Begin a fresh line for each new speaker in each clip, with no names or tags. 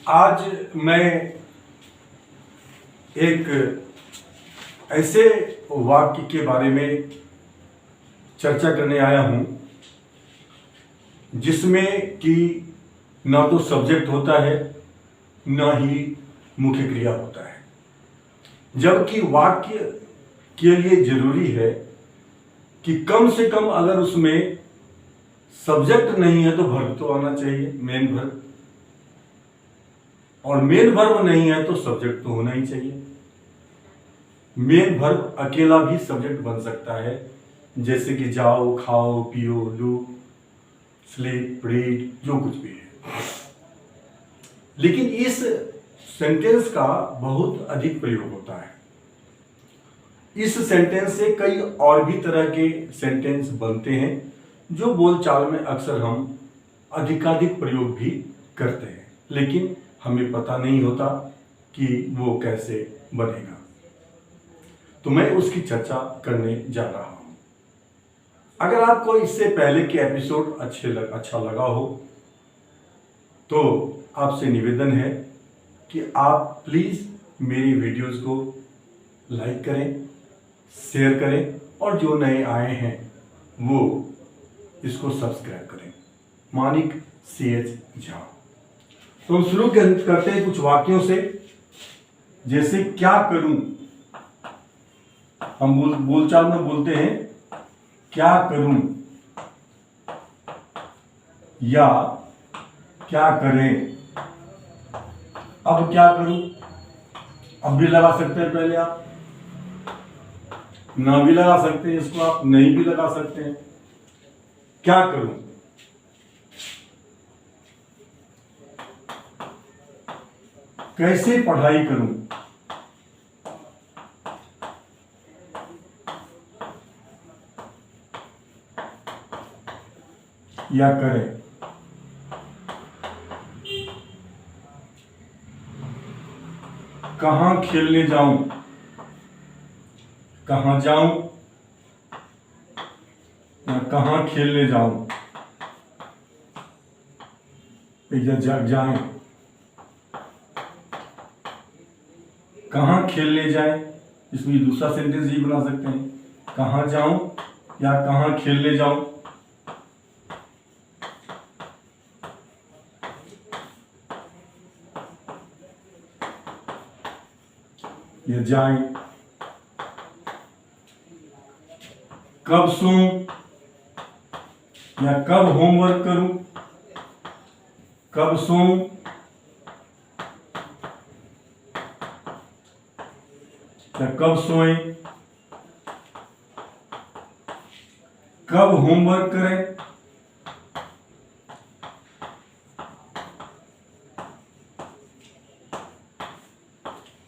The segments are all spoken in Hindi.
आज मैं एक ऐसे वाक्य के बारे में चर्चा करने आया हूं जिसमें कि ना तो सब्जेक्ट होता है ना ही मुख्य क्रिया होता है, जबकि वाक्य के लिए जरूरी है कि कम से कम अगर उसमें सब्जेक्ट नहीं है तो वर्ब तो आना चाहिए, मेन वर्ब, और मेन वर्ब नहीं है तो सब्जेक्ट तो होना ही चाहिए। मेन वर्ब अकेला भी सब्जेक्ट बन सकता है, जैसे कि जाओ, खाओ, पियो, डू, स्लीप, रीड, जो कुछ भी है। लेकिन इस सेंटेंस का बहुत अधिक प्रयोग होता है। इस सेंटेंस से कई और भी तरह के सेंटेंस बनते हैं जो बोलचाल में अक्सर हम अधिकाधिक प्रयोग भी करते हैं, लेकिन हमें पता नहीं होता कि वो कैसे बनेगा। तो मैं उसकी चर्चा करने जा रहा हूं। अगर आपको इससे पहले के एपिसोड अच्छा लगा हो तो आपसे निवेदन है कि आप प्लीज मेरी वीडियोस को लाइक करें, शेयर करें और जो नए आए हैं वो इसको सब्सक्राइब करें। मानिक CH झा। तो हम शुरू करते हैं कुछ वाक्यों से, जैसे क्या करूं। हम बोलचाल में बोलते हैं क्या करूं या क्या करें। अब क्या करूं, अब भी लगा सकते हैं, पहले आप ना भी लगा सकते हैं, इसको आप नहीं भी लगा सकते हैं। क्या करूं, कैसे पढ़ाई करूं, या करें। कहां खेलने जाऊं, कहां जाऊं या कहां खेलने जाऊं, या जाएं। कहां खेलने जाएं, इसमें दूसरा सेंटेंस ये बना सकते हैं, कहां जाऊं या कहां खेलने जाऊं। या जाएं। कब सोऊं या कब होमवर्क करूं, कब सोऊं या कब सोएं। कब होमवर्क करें,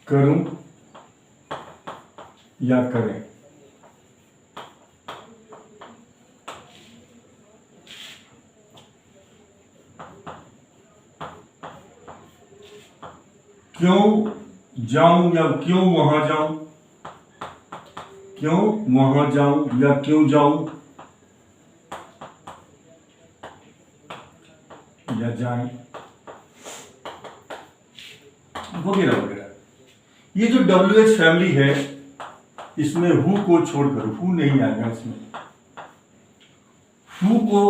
करूं या करें। क्यों जाऊं या क्यों वहां जाऊं, क्यों वहां जाऊं या क्यों जाऊं, या जाएं, वगैरह वगैरह। ये जो WH फैमिली है इसमें हु को छोड़कर, हु नहीं आएगा इसमें, हु को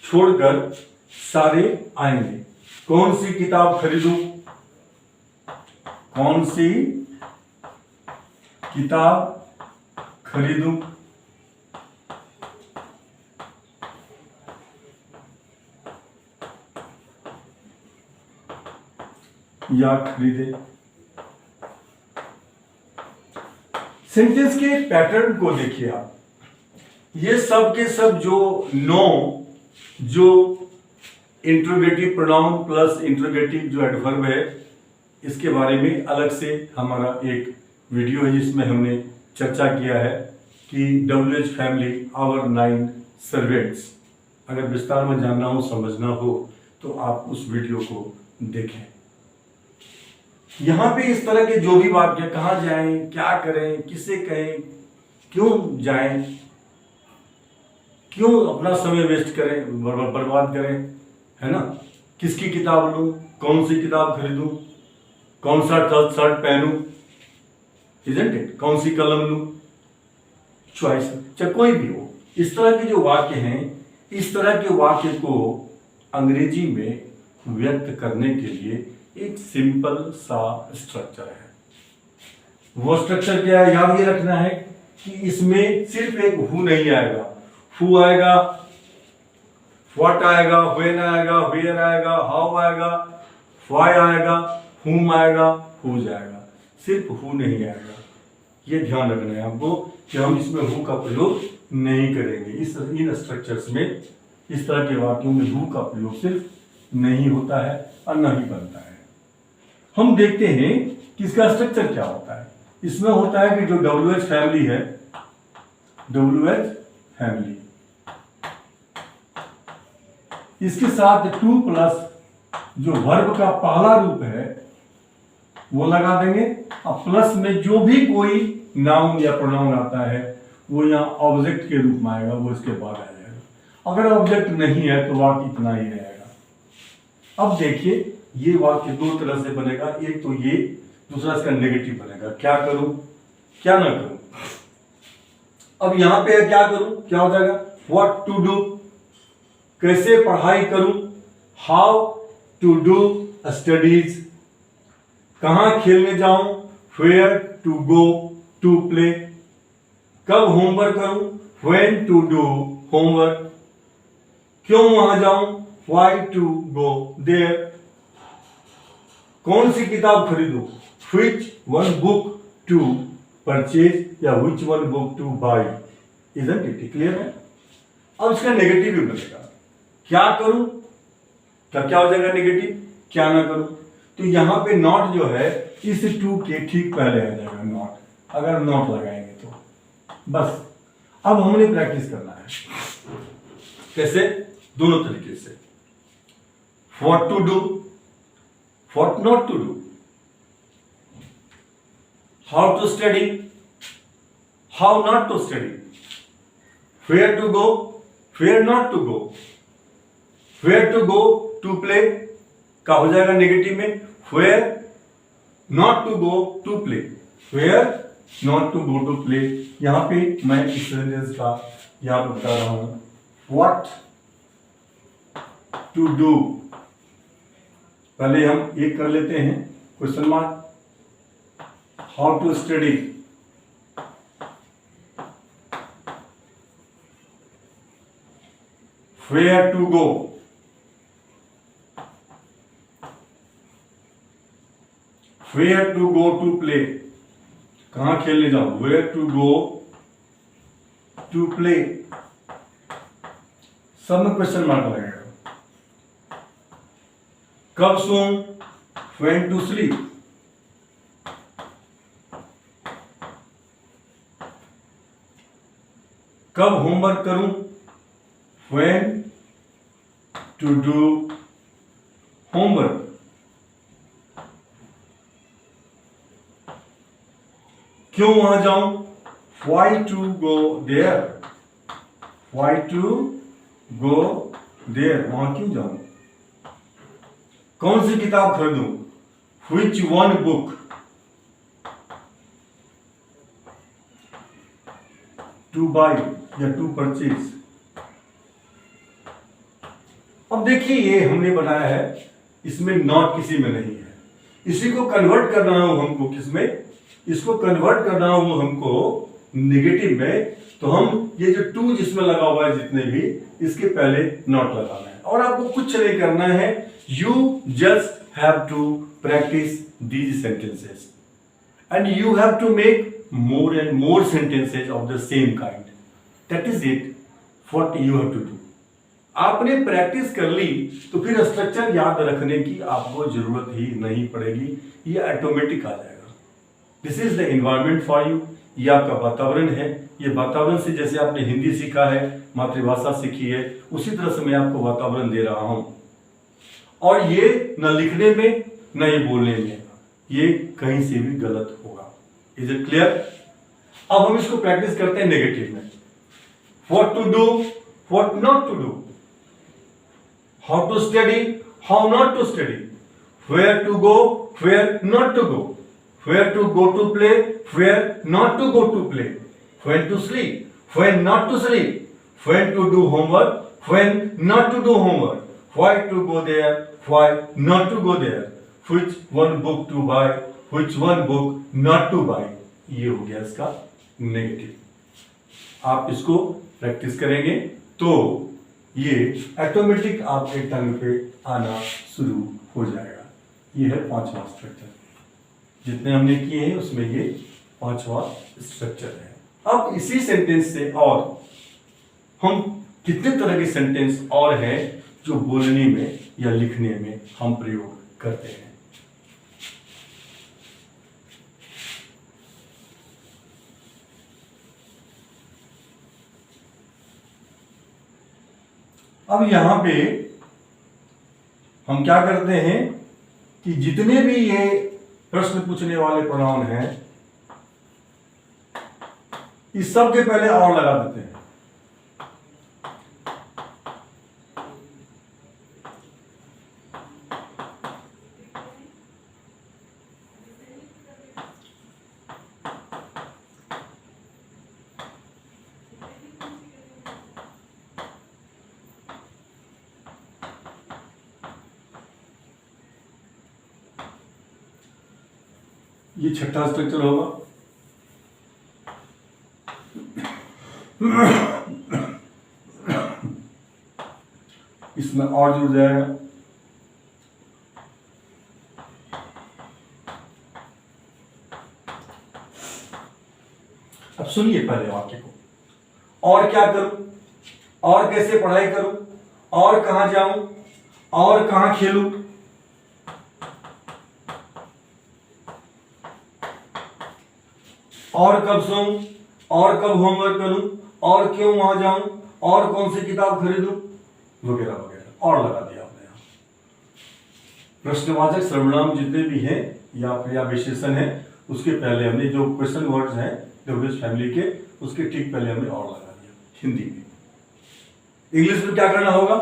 छोड़कर सारे आएंगे। कौन सी किताब खरीदूं, कौन सी किताब खरीदूं, या खरीदे। सेंटेंस के पैटर्न को देखिए आप। ये सब के सब जो जो इंट्रोगेटिव प्रोनाउन प्लस इंट्रोगेटिव जो एडवर्ब है, इसके बारे में अलग से हमारा एक वीडियो है जिसमें हमने चर्चा किया है कि WH फैमिली आवर 9 सर्वेंट्स। अगर विस्तार में जानना हो, समझना हो तो आप उस वीडियो को देखें। यहां पे इस तरह के जो भी वाक्य, कहां जाएं, क्या करें, किसे कहें, क्यों जाएं, क्यों अपना समय वेस्ट करें, बर्बाद करें, है ना, किसकी किताब लूं, कौन सी किताब खरीदूं, कौन सा शर्ट पहनूं, इजंट इट, कौन सी कलम लूं, चॉइस, चाहे कोई भी हो। इस तरह के जो वाक्य हैं, इस तरह के वाक्य को अंग्रेजी में व्यक्त करने के लिए एक सिंपल सा स्ट्रक्चर है। वो स्ट्रक्चर क्या है, याद ये रखना है कि इसमें सिर्फ एक हु नहीं आएगा, हु आएगा, व्हाट आएगा, व्हेन आएगा, वेयर आएगा, हाउ आएगा, व्हाई आएगा, हुम आएगा, हुज आएगा, सिर्फ हु नहीं आएगा। ये ध्यान रखना है आपको कि हम इसमें हु का प्रयोग नहीं करेंगे। इन स्ट्रक्चर्स में, इस तरह के वाक्यों में हु का प्रयोग सिर्फ नहीं होता है और न ही बनता है। हम देखते हैं कि इसका स्ट्रक्चर क्या होता है। इसमें होता है कि जो WH फैमिली है, WH फैमिली, इसके साथ टू प्लस जो वर्ब का पहला रूप है वो लगा देंगे, और प्लस में जो भी कोई नाउन या प्रोनाउन आता है वो यहाँ ऑब्जेक्ट के रूप में आएगा, वो इसके बाद आ जाएगा। अगर ऑब्जेक्ट नहीं है तो वाक्य इतना ही रहेगा। अब देखिए, ये वाक्य दो तरह से बनेगा, एक तो ये, दूसरा इसका नेगेटिव बनेगा। क्या करूं, क्या ना करूं। अब यहां पे क्या करूं, क्या हो जाएगा, व्हाट टू डू, कैसे पढ़ाई करूं, हाउ टू डू स्टडीज, कहां खेलने जाऊं, where to go to play, कब होमवर्क करूं, व्हेन टू डू होमवर्क, क्यों वहां जाऊं, व्हाई टू गो देयर, कौन सी किताब खरीदूं, which one book to purchase या which one book to buy, isn't it? Clear है। अब इसका नेगेटिव भी बनेगा, क्या करूं, क्या हो जाएगा नेगेटिव, क्या ना करूं। तो यहां पे नॉट जो है इस टू के ठीक पहले आ जाएगा नॉट, अगर नॉट लगाएंगे तो। बस अब हमने प्रैक्टिस करना है, कैसे, दोनों तरीके से। What to do, what not to do, how to study, how not to study, where to go, where not to go, where to go to play का हो जाएगा नेगेटिव में, where not to go to play, where not to go to play। यहां पे मैं इस सेंटेंस का यहां पे बता रहा हूं, what to do। पहले हम एक कर लेते हैं question mark, how to study, where to go, where to go to play, कहां खेलने जाऊं, where to go to play, सब में क्वेश्चन मार्क लगेगा। कब सोऊं, when to sleep, कब होमवर्क करूं, when to do homework, क्यों वहां जाऊं, why to go there, why to go there, वहां क्यों जाऊं, कौन सी किताब खरीदूं, which one book to buy या टू परचेज। अब देखिए, ये हमने बनाया है, इसमें नॉट किसी में नहीं है, इसी को कन्वर्ट करना हो हमको किसमें, इसको कन्वर्ट करना हो हमको नेगेटिव में, तो हम ये जो टू जिसमें लगा हुआ है जितने भी, इसके पहले नॉट लगाना है। और आपको कुछ नहीं करना है, you just have to practice these sentences and you have to make more and more sentences of the same kind. That is it, what you have to do. आपने प्रैक्टिस कर ली तो फिर स्ट्रक्चर याद रखने की आपको जरूरत ही नहीं पड़ेगी, ये ऑटोमेटिक आ जाएगा। This is the environment for you, ये आपका वातावरण है। ये वातावरण से जैसे आपने हिंदी सीखा है, मातृभाषा सीखी है, उसी तरह से मैं आपको वातावरण दे रहा हूं। और ये न लिखने में न ये बोलने में, ये कहीं से भी गलत होगा। Is it clear? अब हम इसको प्रैक्टिस करते हैं नेगेटिव में। What to do, what not to do, how to study, how not to study, where to go, where not to go, where to go to play, where not to go to play, when to sleep, when not to sleep, when to do homework, when not to do homework, why to go there, why not to go there, which one book to buy, which one book not to buy. ये हो गया इसका नेगेटिव। आप इसको प्रैक्टिस करेंगे तो ये ऑटोमेटिक आपके टंग पे आना शुरू हो जाएगा। ये है पांचवा स्ट्रक्चर। जितने हमने किए हैं उसमें ये पांचवा स्ट्रक्चर है। अब इसी सेंटेंस से और हम कितने तरह के सेंटेंस और हैं जो बोलने में या लिखने में हम प्रयोग करते हैं। अब यहां पे हम क्या करते हैं कि जितने भी ये प्रश्न पूछने वाले प्रोनाउन हैं इस सब के पहले और लगा देते हैं। ये छठा स्ट्रक्चर होगा। इसमें और जुड़ जाएगा। अब सुनिए पहले वाक्य को। और क्या करूं, और कैसे पढ़ाई करूं, और कहां जाऊं, और कहां खेलूं, और कब सोऊं, और कब होमवर्क करूं, और क्यों वहां जाऊं, और कौन सी किताब खरीदूं, वगैरह वगैरह और लगा दिया आपने यहां। प्रश्नवाचक सर्वनाम जितने भी हैं या विशेषण है उसके पहले हमने जो क्वेश्चन वर्ड्स हैं डब्ल्यूएच फैमिली के उसके ठीक पहले हमने और लगा दिया हिंदी में। इंग्लिश में क्या करना होगा?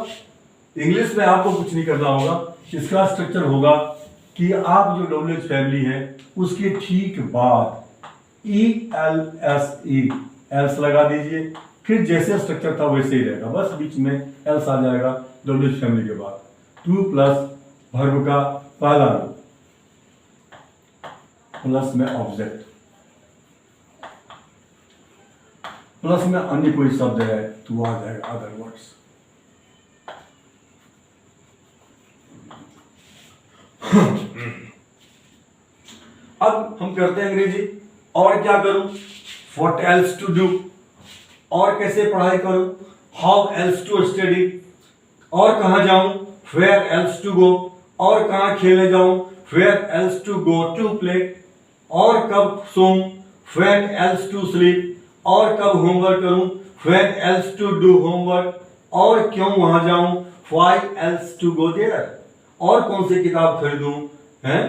इंग्लिश में आपको कुछ नहीं करना होगा। इसका स्ट्रक्चर होगा कि आप जो डब्ल्यूएच फैमिली है उसके ठीक बाद ELSE एल्स लगा दीजिए। फिर जैसे स्ट्रक्चर था वैसे ही रहेगा, बस बीच में एल्स आ जाएगा डब्ल्यूएच फैमिली के बाद। टू प्लस वर्ब का पहला रूप प्लस में ऑब्जेक्ट प्लस में अन्य कोई शब्द है तो आ जाएगा अदर वर्ड्स। अब हम करते हैं अंग्रेजी। और क्या करूं, व्हाट एल्स टू डू, और कैसे पढ़ाई करूं, हाउ एल्स टू स्टडी, और कहां जाऊं, वेयर एल्स टू गो, और कहां खेलने जाऊं, where else to go to play, और कब सोऊं, व्हेन एल्स टू स्लीप, और कब होमवर्क करूं, when else to do homework, और क्यों वहां जाऊं, why else to go there, और कौन सी किताब खरीदूं, हैं,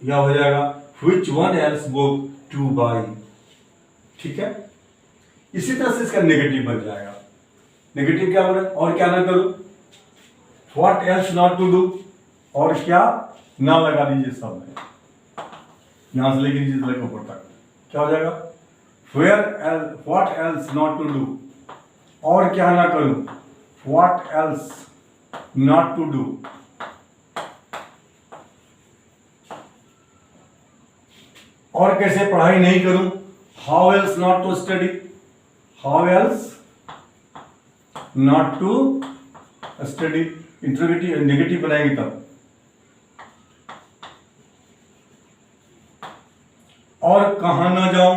या हो जाएगा which one else book to buy. ठीक है, इसी तरह से इसका नेगेटिव बन जाएगा। नेगेटिव क्या बोले, और क्या ना करूं, what else not to do, और क्या ना लगा दीजिए सब में, यहां से लेके नीचे तक ऊपर तक क्या हो जाएगा, what else not to do, और क्या ना करूं, what else not to do, और कैसे पढ़ाई नहीं करूं, how else not to study, how else not to study. Interrogative negative बनाएंगे तब। और कहां ना जाऊं,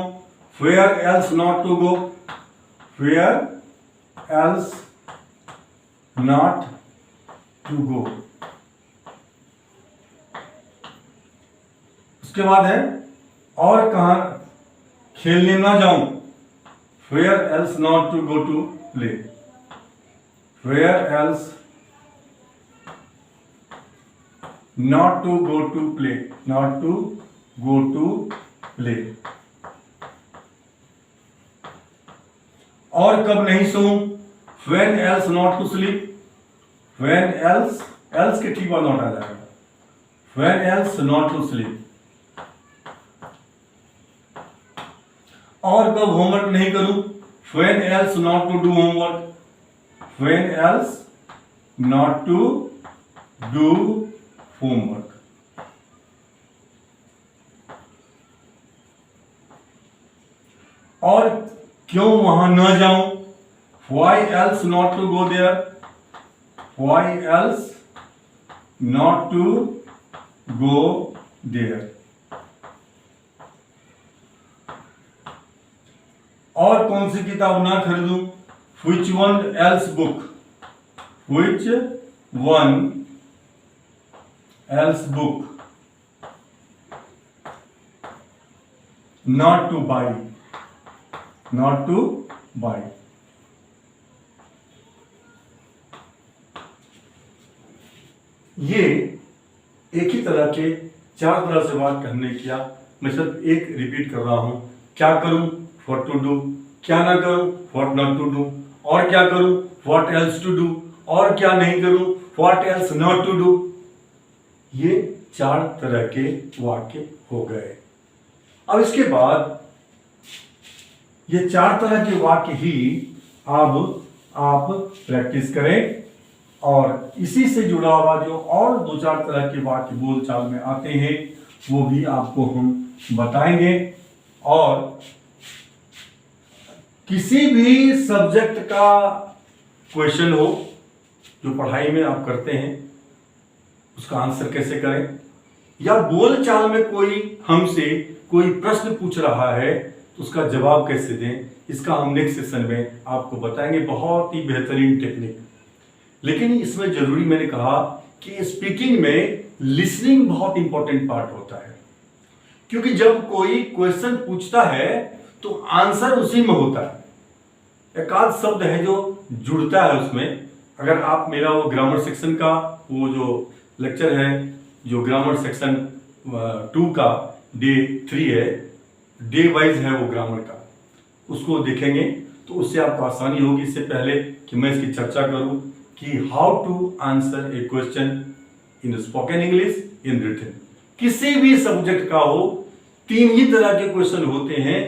where else not to go, where else not to go. उसके बाद है और कहां खेलने ना जाऊं, where else not to go to play, where else not to go to play, not to go to play. और कब नहीं सोऊं, when else not to sleep, when else else के ठीक बाद नॉट आ जाएगा। When else not to sleep. और कब होमवर्क नहीं करूं? When else not to do homework. When else not to do homework. और क्यों वहां न जाऊं? Why else not to go there? Why else not to go there? और कौन सी किताब ना खरीदूं? Which one else book? Which one else book not to buy? Not to buy. ये एक ही तरह के 4 तरह से बात करने किया। मैं सिर्फ एक रिपीट कर रहा हूं। क्या करूं? What to do. क्या ना करूं? What not to do. और क्या करूं? What else to do. और क्या नहीं करूं? What else not to do. ये 4 तरह के वाक्य हो गए। अब इसके बाद ये 4 तरह के वाक्य ही अब आप प्रैक्टिस करें, और इसी से जुड़ा हुआ जो और 2-4 तरह के वाक्य बोलचाल में आते हैं वो भी आपको हम बताएंगे। और किसी भी सब्जेक्ट का क्वेश्चन हो जो पढ़ाई में आप करते हैं, उसका आंसर कैसे करें, या बोलचाल में कोई हमसे कोई प्रश्न पूछ रहा है तो उसका जवाब कैसे दें, इसका हम नेक्स्ट सेशन में आपको बताएंगे। बहुत ही बेहतरीन टेक्निक। लेकिन इसमें जरूरी मैंने कहा कि स्पीकिंग में लिसनिंग बहुत इंपॉर्टेंट पार्ट होता है, क्योंकि जब कोई क्वेश्चन पूछता है तो आंसर उसी में होता है। एक आध शब्द है जो जुड़ता है उसमें। अगर आप मेरा वो ग्रामर सेक्शन का वो जो लेक्चर है, जो ग्रामर सेक्शन 2 का डे 3 है, डे वाइज है वो ग्रामर का, उसको देखेंगे तो उससे आपको आसानी होगी। इससे पहले कि मैं इसकी चर्चा करूं कि how to answer a question in spoken English in written. किसी भी सब्जेक्ट का हो, 3 ही तरह के क्वेश्चन होते हैं,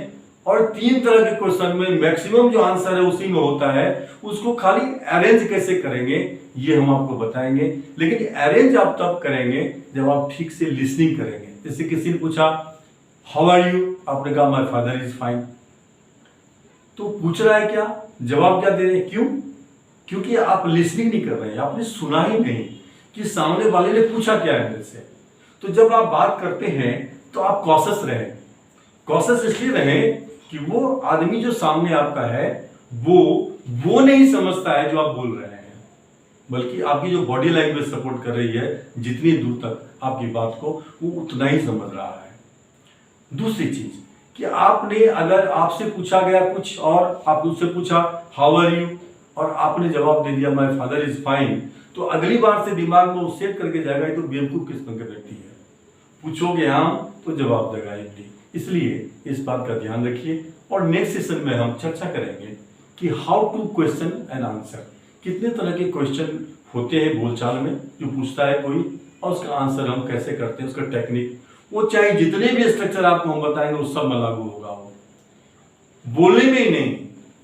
और 3 तरह के क्वेश्चन में मैक्सिमम जो आंसर है उसी में होता है। उसको खाली अरेंज कैसे करेंगे ये हम आपको बताएंगे। लेकिन अरेंज आप तब करेंगे जब आप ठीक से लिसनिंग करेंगे। जैसे किसी ने पूछा हाउ आर यू, आपने कहा माय फादर इज फाइन। तो पूछ रहा है क्या, जवाब क्या दे रहे हैं? क्यों? क्योंकि आप लिसनिंग नहीं कर रहे हैं, आपने सुना ही नहीं कि सामने वाले ने पूछा क्या है मेरे से। तो जब आप बात करते हैं तो आप कॉशियस रहें। कॉशियस इसलिए रहें कि वो आदमी जो सामने आपका है वो नहीं समझता है जो आप बोल रहे हैं, बल्कि आपकी जो बॉडी लैंग्वेज सपोर्ट कर रही है, जितनी दूर तक आपकी बात को, वो उतना ही समझ रहा है। दूसरी चीज कि आपने अगर आपसे पूछा गया कुछ और आपने उससे पूछा हाउ आर यू और आपने जवाब दे दिया माय फादर इज फाइन, तो अगली बार से दिमाग में वो सेट करके जाएगा ये तो बेवकूफ किस्म का व्यक्ति है। पूछोगे हाँ तो जवाब देगा इतनी। इसलिए इस बात का ध्यान रखिए। और नेक्स्ट सेशन में हम चर्चा करेंगे कि how to question and answer. कितने तरह के क्वेश्चन होते हैं बोलचाल में जो पूछता है कोई, और उसका आंसर हम कैसे करते हैं, उसका टेक्निक। वो चाहे जितने भी स्ट्रक्चर आपको हम बताएंगे वो सब में लागू होगा। वो बोलने में ही नहीं,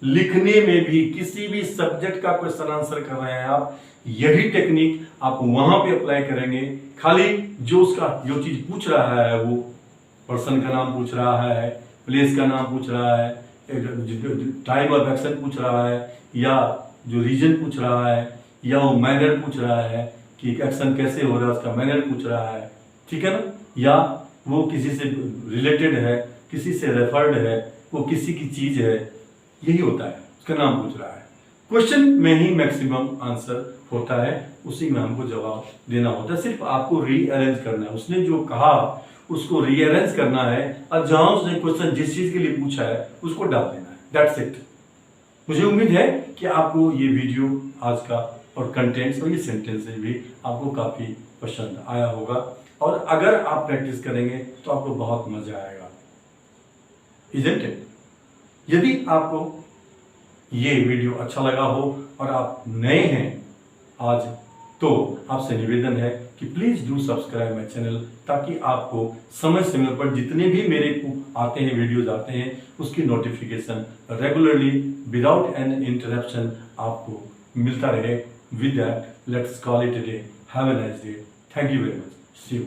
लिखने में भी, किसी भी सब्जेक्ट का क्वेश्चन आंसर कर रहे हैं आप, यही टेक्निक आप वहां पे अप्लाई करेंगे। खाली जो उसका जो चीज पूछ रहा है, वो पर्सन का नाम पूछ रहा है, प्लेस का नाम पूछ रहा है, टाइम ऑफ एक्शन पूछ रहा है, या जो रीजन पूछ रहा है, या वो मैनर पूछ रहा है कि एक्शन कैसे हो रहा है, उसका मैनर पूछ रहा है, ठीक है ना, या वो किसी से रिलेटेड है, किसी से रेफर्ड है, वो किसी की चीज है, यही होता है, उसका नाम पूछ रहा है। क्वेश्चन में ही मैक्सिमम आंसर होता है, उसी में हमको जवाब देना होता है। सिर्फ आपको रीअरेंज करना है, उसने जो कहा उसको रीअरेंज करना है, और जहां उसने क्वेश्चन जिस चीज के लिए पूछा है उसको डाल देना है। That's it. मुझे उम्मीद है कि आपको ये वीडियो आज का और कंटेंट्स और ये सेंटेंसेस भी आपको काफी पसंद आया होगा, और अगर आप प्रैक्टिस करेंगे तो आपको बहुत मजा आएगा। Isn't it? यदि आपको ये वीडियो अच्छा लगा हो और आप नए हैं, आज तो आपसे निवेदन है कि please do subscribe my channel, ताकि आपको समय समय पर जितने भी मेरे आते हैं वीडियोज आते हैं उसकी notification regularly without an interruption आपको मिलता रहे. With that let's call it a day. Have a nice day. Thank you very much. See you.